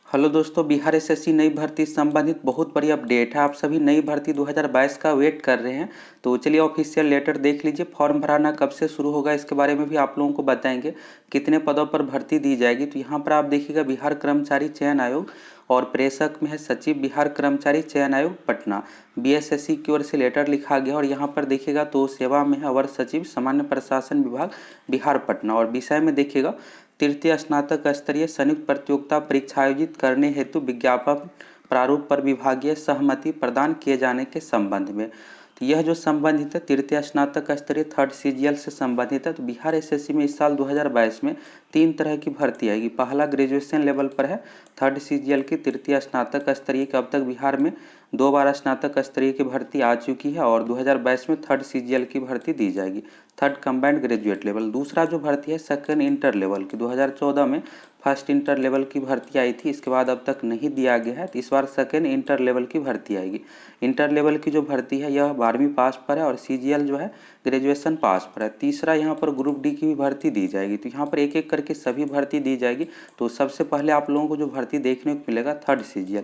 Hello दोस्तों, Bihar SSC नई भर्ती से संबंधित बहुत बड़ी अपडेट है। आप सभी नई भर्ती 2022 का वेट कर रहे हैं, तो चलिए ऑफिशियल लेटर देख लीजिए। फॉर्म भराना कब से शुरू होगा इसके बारे में भी आप लोगों को बताएंगे। कितने पदों पर भर्ती दी जाएगी, तो यहाँ पर आप देखिएगा बिहार कर्मचारी चयन आयोग और प्रेषक में है सचिव बिहार कर्मचारी चयन आयोग पटना। बीएसएससी की ओर से लेटर लिखा गया और यहाँ पर देखिएगा तो सेवा में है अवर सचिव सामान्य प्रशासन विभाग बिहार पटना। और विषय में देखिएगा तृतीय स्नातक स्तरीय संयुक्त प्रतियोगिता परीक्षा आयोजित करने हेतु विज्ञापन प्रारूप पर विभागीय सहमति प्रदान किए जाने के संबंध में। तो यह जो संबंधित है तृतीय स्नातक स्तरीय थर्ड सीजीएल से संबंधित है। तो बिहार एसएससी में इस साल 2022 में 3 तरह की भर्ती आएगी। पहला ग्रेजुएशन लेवल पर है थर्ड सीजीएल की तृतीय स्नातक स्तरीय की। अब तक बिहार में 2 बार स्नातक स्तरीय की भर्ती आ चुकी है और 2022 में थर्ड सीजीएल की भर्ती दी जाएगी, थर्ड कंबाइंड ग्रेजुएट लेवल। दूसरा जो भर्ती है सेकंड इंटर लेवल की। 2014 में फर्स्ट इंटर लेवल की भर्ती आई थी, इसके बाद अब तक नहीं दिया गया है, तो इस बार सेकंड इंटर लेवल की भर्ती आएगी। इंटर लेवल की जो भर्ती है यह 12वीं पास पर है और सीजीएल जो है ग्रेजुएशन पास पर है। तीसरा यहाँ पर ग्रुप डी की भी भर्ती दी जाएगी। तो यहाँ पर एक एक करके सभी भर्ती दी जाएगी। तो सबसे पहले आप लोगों को जो भर्ती देखने को मिलेगा थर्ड सीजीएल।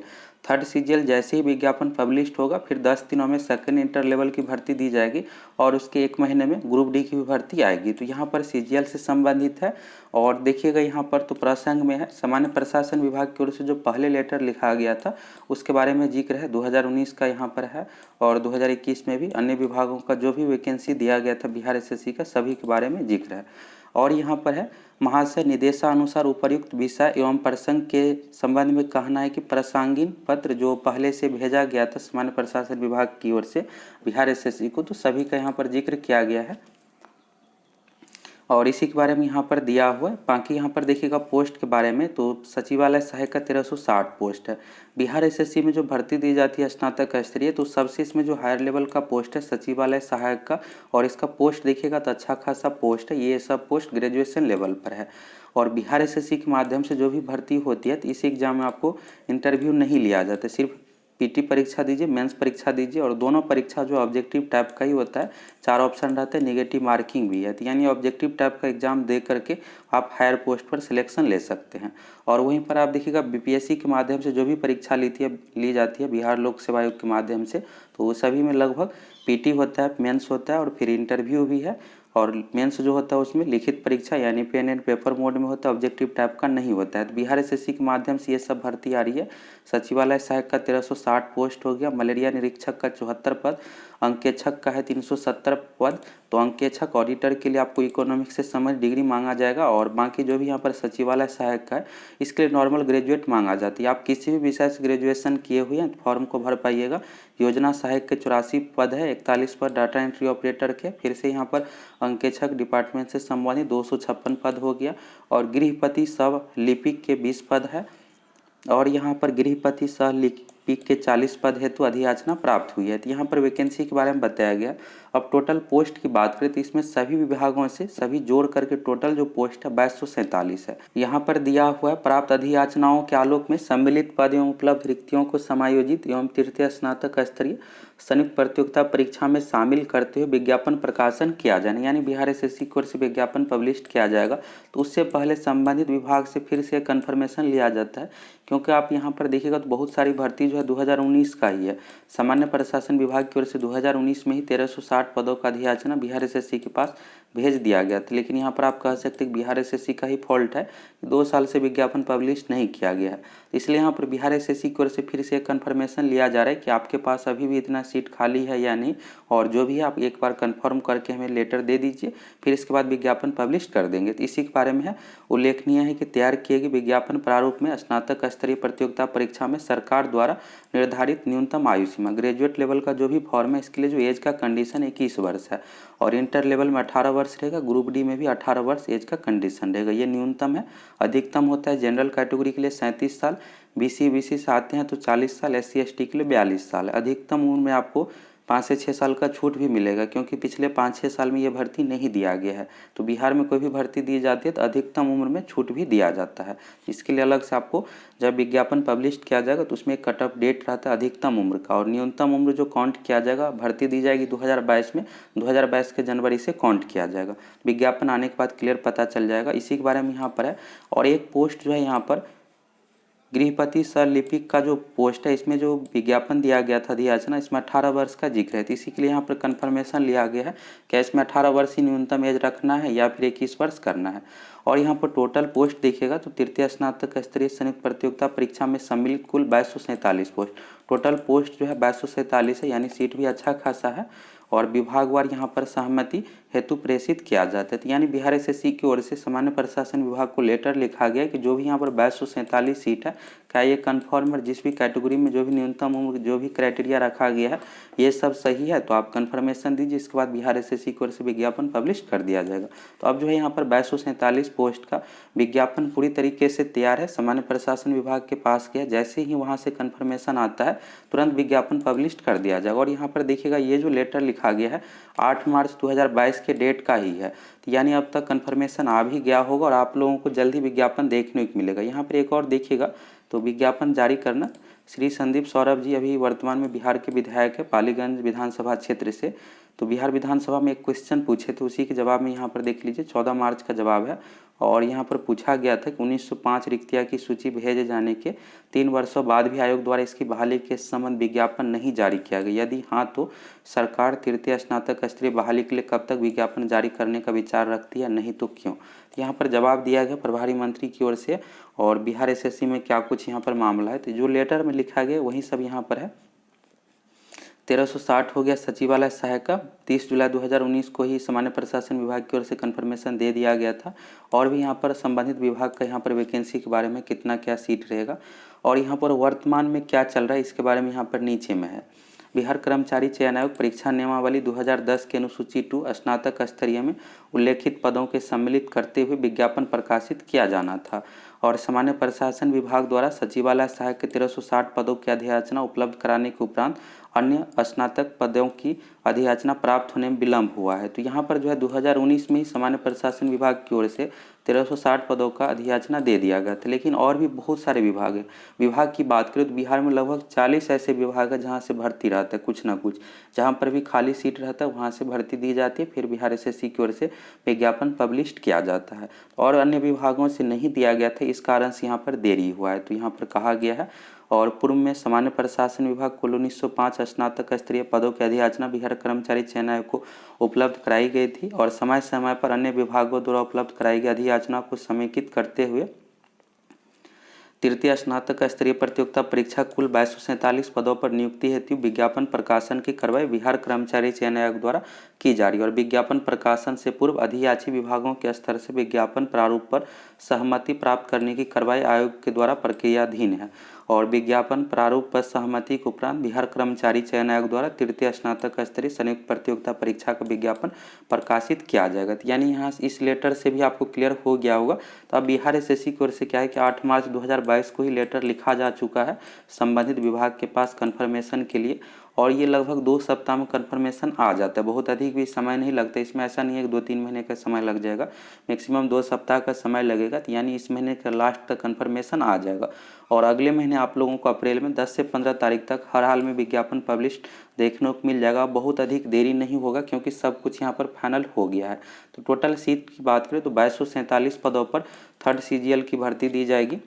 थर्ड सीजीएल जैसे ही विज्ञापन पब्लिश होगा फिर 10 दिनों में सेकंड इंटर लेवल की भर्ती दी जाएगी और उसके 1 महीने में ग्रुप डी की भी भर्ती आएगी। तो यहाँ पर सीजीएल से संबंधित है। और देखिएगा यहाँ पर तो प्रसंग में है सामान्य प्रशासन विभाग की ओर से जो पहले लेटर लिखा गया था उसके बारे में जिक्र है। 2019 का यहाँ पर है और 2021 में भी अन्य विभागों का जो भी वैकेंसी दिया गया था बिहार एसएससी का सभी के बारे में जिक्र है। और यहाँ पर है महाशय निर्देशानुसार उपर्युक्त विषय एवं प्रसंग के संबंध में कहना है कि प्रासंगिक पत्र जो पहले से भेजा गया था सामान्य प्रशासन विभाग की ओर से बिहार एसएससी को, तो सभी का यहाँ पर जिक्र किया गया है और इसी के बारे में यहाँ पर दिया हुआ है। बाकी यहाँ पर देखिएगा पोस्ट के बारे में, तो सचिवालय सहायक का 1360 पोस्ट है। बिहार एसएससी में जो भर्ती दी जाती है स्नातक स्तरीय, तो सबसे इसमें जो हायर लेवल का पोस्ट है सचिवालय सहायक का, और इसका पोस्ट देखिएगा तो अच्छा खासा पोस्ट है। ये सब पोस्ट ग्रेजुएशन लेवल पर है और बिहार एसएससी के माध्यम से जो भी भर्ती होती है तो इस एग्जाम में आपको इंटरव्यू नहीं लिया जाता, सिर्फ पीटी परीक्षा दीजिए, मेंस परीक्षा दीजिए और दोनों परीक्षा जो ऑब्जेक्टिव टाइप का ही होता है। 4 ऑप्शन रहते हैं, नेगेटिव मार्किंग भी है, तो यानी ऑब्जेक्टिव टाइप का एग्जाम दे करके आप हायर पोस्ट पर सिलेक्शन ले सकते हैं। और वहीं पर आप देखिएगा बीपीएससी के माध्यम से जो भी परीक्षा ली जाती है बिहार लोक सेवा आयोग के माध्यम से, तो वो सभी में लगभग पीटी होता है, मेंस होता है और फिर इंटरव्यू भी है। और मेंस जो होता है उसमें लिखित परीक्षा यानी पेन एंड पेपर मोड में होता है, ऑब्जेक्टिव टाइप का नहीं होता है। तो बिहार एसएससी के माध्यम से ये सब भर्ती आ रही है। सचिवालय सहायक का 1360 पोस्ट हो गया, मलेरिया निरीक्षक का 74 पद, अंकेक्षक का है 370 पद। तो अंकेक्षक ऑडिटर के लिए आपको इकोनॉमिक्स से समझ डिग्री मांगा जाएगा और बाकी जो भी यहाँ पर सचिवालय सहायक का है इसके लिए नॉर्मल ग्रेजुएट मांगा जाती है। आप किसी भी विषय से ग्रेजुएशन किए हुए हैं तो फॉर्म को भर पाइएगा। योजना सहायक के 84 पद है, 41 पद डाटा एंट्री ऑपरेटर के। फिर से यहाँ पर अंकेक्षक डिपार्टमेंट से संबंधित 256 पद हो गया और गृहपति सब लिपिक के 20 पद है और यहाँ पर गृहपति सह लिपिक के 40 पद हेतु अधियाचना प्राप्त हुई है। तो यहाँ पर वैकेंसी के बारे में बताया गया। अब टोटल पोस्ट की बात करें तो इसमें सभी विभागों से सभी जोड़ करके टोटल जो पोस्ट है 2247 है। यहाँ पर दिया हुआ है प्राप्त अधियाचनाओं के आलोक में सम्मिलित पद एवं उपलब्ध रिक्तियों को समायोजित एवं तृतीय स्नातक स्तरीय संयुक्त प्रतियोगिता परीक्षा में शामिल करते हुए विज्ञापन प्रकाशन किया जाए, यानी बिहार एसएससी की ओर से विज्ञापन पब्लिश किया जाएगा। तो उससे पहले संबंधित विभाग से फिर से कंफर्मेशन लिया जाता है, क्योंकि आप यहाँ पर देखिएगा तो बहुत सारी भर्ती जो है 2019 का ही है। सामान्य प्रशासन विभाग की ओर से 2019 में ही 1360 पदों का अधियाचना बिहार एसएससी के पास भेज दिया गया था। लेकिन यहाँ पर आप कह सकते हैं कि बिहार एसएससी का ही फॉल्ट है कि 2 साल से विज्ञापन पब्लिश नहीं किया गया है। इसलिए यहाँ पर बिहार एसएससी की ओर से फिर से कंफर्मेशन लिया जा रहा है कि आपके पास अभी भी इतना सीट खाली है या नहीं, और जो भी आप एक बार कंफर्म करके हमें लेटर दे दीजिए, फिर इसके बाद विज्ञापन पब्लिश कर देंगे। तो इसी के बारे में है। उल्लेखनीय है कि तैयार किए गए विज्ञापन प्रारूप में स्नातक स्तरीय प्रतियोगिता परीक्षा में सरकार द्वारा निर्धारित न्यूनतम आयु सीमा ग्रेजुएट लेवल का जो भी फॉर्म है इसके लिए जो एज का कंडीशन 21 वर्ष है और इंटर लेवल में 18 वर्ष रहेगा, ग्रुप डी में भी 18 वर्ष एज का कंडीशन रहेगा। ये न्यूनतम है। अधिकतम होता है जनरल कैटेगरी के लिए 37 साल, बीसी से आते हैं तो 40 साल, SC ST के लिए 42 साल। अधिकतम उम्र में आपको 5 से 6 साल का छूट भी मिलेगा, क्योंकि पिछले 5-6 साल में ये भर्ती नहीं दिया गया है। तो बिहार में कोई भी भर्ती दी जाती है तो अधिकतम उम्र में छूट भी दिया जाता है। इसके लिए अलग से आपको जब विज्ञापन पब्लिश किया जाएगा तो उसमें एक कट ऑफ डेट रहता है अधिकतम उम्र का, और न्यूनतम उम्र जो काउंट किया जाएगा, भर्ती दी जाएगी 2022 में, 2022 के जनवरी से काउंट किया जाएगा। विज्ञापन आने के बाद क्लियर पता चल जाएगा। इसी के बारे में यहाँ पर है। और एक पोस्ट जो है यहाँ पर गृहपति सह लिपिक का जो पोस्ट है, इसमें जो विज्ञापन दिया गया था अधियाचना, इसमें 18 वर्ष का जिक्र है, तो इसी के लिए यहाँ पर कन्फर्मेशन लिया गया है। क्या इसमें 18 वर्ष ही न्यूनतम एज रखना है या फिर 21 वर्ष करना है। और यहाँ पर टोटल पोस्ट देखिएगा तो तृतीय स्नातक स्तरीय संयुक्त प्रतियोगिता परीक्षा में सम्मिलित कुल 2247 पोस्ट। टोटल पोस्ट जो है 2247 है, यानी सीट भी अच्छा खासा है। और विभागवार यहाँ पर सहमति हेतु प्रेषित किया जाता है। तो यानी बिहार एसएससी की ओर से सामान्य प्रशासन विभाग को लेटर लिखा गया कि जो भी यहाँ पर 2247 सीट है, क्या ये कन्फर्म है, जिस भी कैटेगरी में जो भी न्यूनतम उम्र जो भी क्राइटेरिया रखा गया है ये सब सही है, तो आप कन्फर्मेशन दीजिए। इसके बाद बिहार एसएससी की ओर से विज्ञापन पब्लिश कर दिया जाएगा। तो अब जो है यहाँ पर 2247 पोस्ट का विज्ञापन पूरी तरीके से तैयार है, सामान्य प्रशासन विभाग के पास गया, जैसे ही वहाँ से कन्फर्मेशन आता है तुरंत विज्ञापन पब्लिश कर दिया जाएगा। और यहाँ पर देखिएगा ये जो लेटर लिखा गया है 8 मार्च 2022 के डेट का ही है, तो यानी अब तक कन्फर्मेशन आ भी गया होगा और आप लोगों को जल्दी विज्ञापन देखने को मिलेगा। यहाँ पर एक और देखिएगा तो विज्ञापन जारी करना श्री संदीप सौरभ जी अभी वर्तमान में बिहार के विधायक है पालीगंज विधानसभा क्षेत्र से। तो बिहार विधानसभा में एक क्वेश्चन पूछे थे, उसी के जवाब में यहाँ पर देख लीजिए 14 मार्च का जवाब है। और यहाँ पर पूछा गया था कि 1905 रिक्तियाँ की सूची भेजे जाने के 3 वर्षों बाद भी आयोग द्वारा इसकी बहाली के संबंध विज्ञापन नहीं जारी किया गया, यदि हाँ तो सरकार तृतीय स्नातक स्तरीय बहाली के लिए कब तक विज्ञापन जारी करने का विचार रखती है, नहीं तो क्यों। तो यहाँ पर जवाब दिया गया प्रभारी मंत्री की ओर से। और बिहार एसएससी में क्या कुछ यहाँ पर मामला है, तो जो लेटर में लिखा गया वही सब यहाँ पर है। 1360 हो गया सचिवालय सहायक का, 30 जुलाई 2019 को ही सामान्य प्रशासन विभाग की ओर से कन्फर्मेशन दे दिया गया था। और भी यहाँ पर संबंधित विभाग का यहाँ पर वैकेंसी के बारे में कितना क्या सीट रहेगा और यहाँ पर वर्तमान में क्या चल रहा है इसके बारे में यहाँ पर नीचे में है। बिहार कर्मचारी चयन आयोग परीक्षा नियमावली 2010 के अनुसूची 2 स्नातक स्तरीय में उल्लेखित पदों के सम्मिलित करते हुए विज्ञापन प्रकाशित किया जाना था। और सामान्य प्रशासन विभाग द्वारा सचिवालय सहायक के 1360 पदों की अधियाचना उपलब्ध कराने के उपरांत अन्य स्नातक पदों की अधियाचना प्राप्त होने में विलम्ब हुआ है। तो यहाँ पर जो है 2019 में ही सामान्य प्रशासन विभाग की ओर से 1360 पदों का अधियाचना दे दिया गया था, लेकिन और भी बहुत सारे विभाग हैं। विभाग की बात करें तो बिहार में लगभग 40 ऐसे विभाग है जहाँ से भर्ती रहता है कुछ ना कुछ, जहाँ पर भी खाली सीट रहता है वहाँ से भर्ती दी जाती है, फिर बिहार एसएससी की ओर से विज्ञापन पब्लिश किया जाता है। और अन्य विभागों से नहीं दिया गया था, इस कारण से यहाँ पर देरी हुआ है। तो यहाँ पर कहा गया है और पूर्व में सामान्य प्रशासन विभाग कुल 1905 स्नातक स्तरीय पदों की अधियाचना बिहार कर्मचारी चयन आयोग को उपलब्ध कराई गई थी और समय समय पर अन्य विभागों द्वारा उपलब्ध कराई गई अधियाचना को समेकित करते हुए तृतीय स्नातक स्तरीय प्रतियोगिता परीक्षा कुल 2247 पदों पर नियुक्ति हेतु विज्ञापन प्रकाशन की कार्रवाई बिहार कर्मचारी चयन आयोग द्वारा की जा रही है। और विज्ञापन प्रकाशन से पूर्व अधियाची विभागों के स्तर से विज्ञापन प्रारूप पर सहमति प्राप्त करने की कार्रवाई आयोग के द्वारा प्रक्रियाधीन है। और विज्ञापन प्रारूप पर सहमति के उपरांत बिहार कर्मचारी चयन आयोग द्वारा तृतीय स्नातक स्तरीय संयुक्त प्रतियोगिता परीक्षा का विज्ञापन प्रकाशित किया जाएगा। तो यानी यहाँ इस लेटर से भी आपको क्लियर हो गया होगा। तो अब बिहार एसएससी की ओर से क्या है कि 8 मार्च 2022 को ही लेटर लिखा जा चुका है संबंधित विभाग के पास कन्फर्मेशन के लिए, और ये लगभग 2 सप्ताह में कन्फर्मेशन आ जाता है, बहुत अधिक भी समय नहीं लगता। इसमें ऐसा नहीं है कि 2-3 महीने का समय लग जाएगा, मैक्सिमम 2 सप्ताह का समय लगेगा। तो यानी इस महीने के लास्ट तक कन्फर्मेशन आ जाएगा और अगले महीने आप लोगों को अप्रैल में 10 से 15 तारीख तक हर हाल में विज्ञापन पब्लिश देखने को मिल जाएगा। बहुत अधिक देरी नहीं होगा क्योंकि सब कुछ यहाँ पर फाइनल हो गया है। तो टोटल सीट की बात करें तो 2247 पदों पर थर्ड सीजीएल की भर्ती दी जाएगी,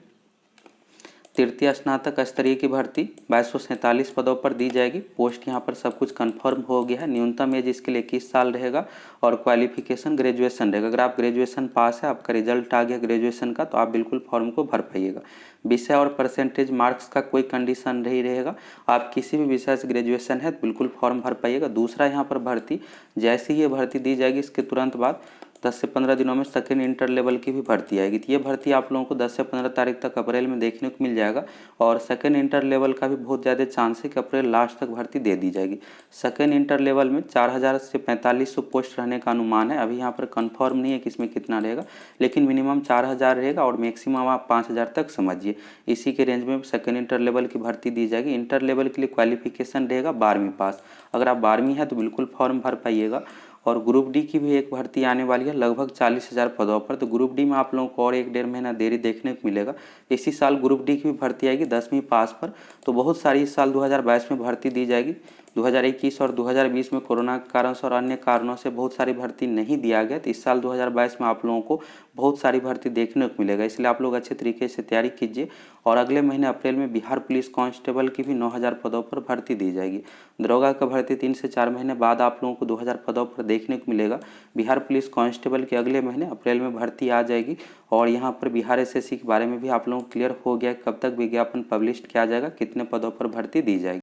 तृतीय स्नातक स्तरीय की भर्ती 2247 पदों पर दी जाएगी। पोस्ट यहाँ पर सब कुछ कंफर्म हो गया है। न्यूनतम एज इसके लिए 21 साल रहेगा और क्वालिफिकेशन ग्रेजुएशन रहेगा। अगर आप ग्रेजुएशन पास है, आपका रिजल्ट आ गया ग्रेजुएशन का, तो आप बिल्कुल फॉर्म को भर पाइएगा। विषय और परसेंटेज मार्क्स का कोई कंडीशन नहीं रहेगा, आप किसी भी विषय से ग्रेजुएशन है तो बिल्कुल फॉर्म भर पाइएगा। दूसरा यहाँ पर भर्ती, जैसे ही ये भर्ती दी जाएगी इसके तुरंत बाद 10 से 15 दिनों में सेकेंड इंटर लेवल की भी भर्ती आएगी। तो ये भर्ती आप लोगों को 10 से 15 तारीख तक अप्रैल में देखने को मिल जाएगा और सेकेंड इंटर लेवल का भी बहुत ज़्यादा चांस है कि अप्रैल लास्ट तक भर्ती दे दी जाएगी। सेकेंड इंटर लेवल में 4000 से 4500 पोस्ट रहने का अनुमान है। अभी यहाँ पर कंफर्म नहीं है कि इसमें कितना रहेगा, लेकिन मिनिमम 4000 रहेगा और मैक्सिमम आप 5000 तक समझिए। इसी के रेंज में सेकेंड इंटर लेवल की भर्ती दी जाएगी। इंटर लेवल के लिए क्वालिफिकेशन रहेगा 12वीं पास। अगर आप 12वीं है तो बिल्कुल फॉर्म भर पाइएगा। और ग्रुप डी की भी एक भर्ती आने वाली है लगभग 40,000 पदों पर। तो ग्रुप डी में आप लोगों को और 1-1.5 महीना देरी देखने को मिलेगा। इसी साल ग्रुप डी की भी भर्ती आएगी 10वीं पास पर। तो बहुत सारी इस साल 2022 में भर्ती दी जाएगी। 2021 और 2020 में कोरोना के कारण से और अन्य कारणों से बहुत सारी भर्ती नहीं दिया गया, तो इस साल 2022 में आप लोगों को बहुत सारी भर्ती देखने को मिलेगा। इसलिए आप लोग अच्छे तरीके से तैयारी कीजिए। और अगले महीने अप्रैल में बिहार पुलिस कांस्टेबल की भी 9000 पदों पर भर्ती दी जाएगी। दरोगा का भर्ती 3 से 4 महीने बाद आप लोगों को 2000 पदों पर देखने को मिलेगा। बिहार पुलिस कांस्टेबल के अगले महीने अप्रैल में भर्ती आ जाएगी। और यहाँ पर बिहार एसएससी के बारे में भी आप लोगों को क्लियर हो गया कब तक विज्ञापन पब्लिश किया जाएगा, कितने पदों पर भर्ती दी जाएगी।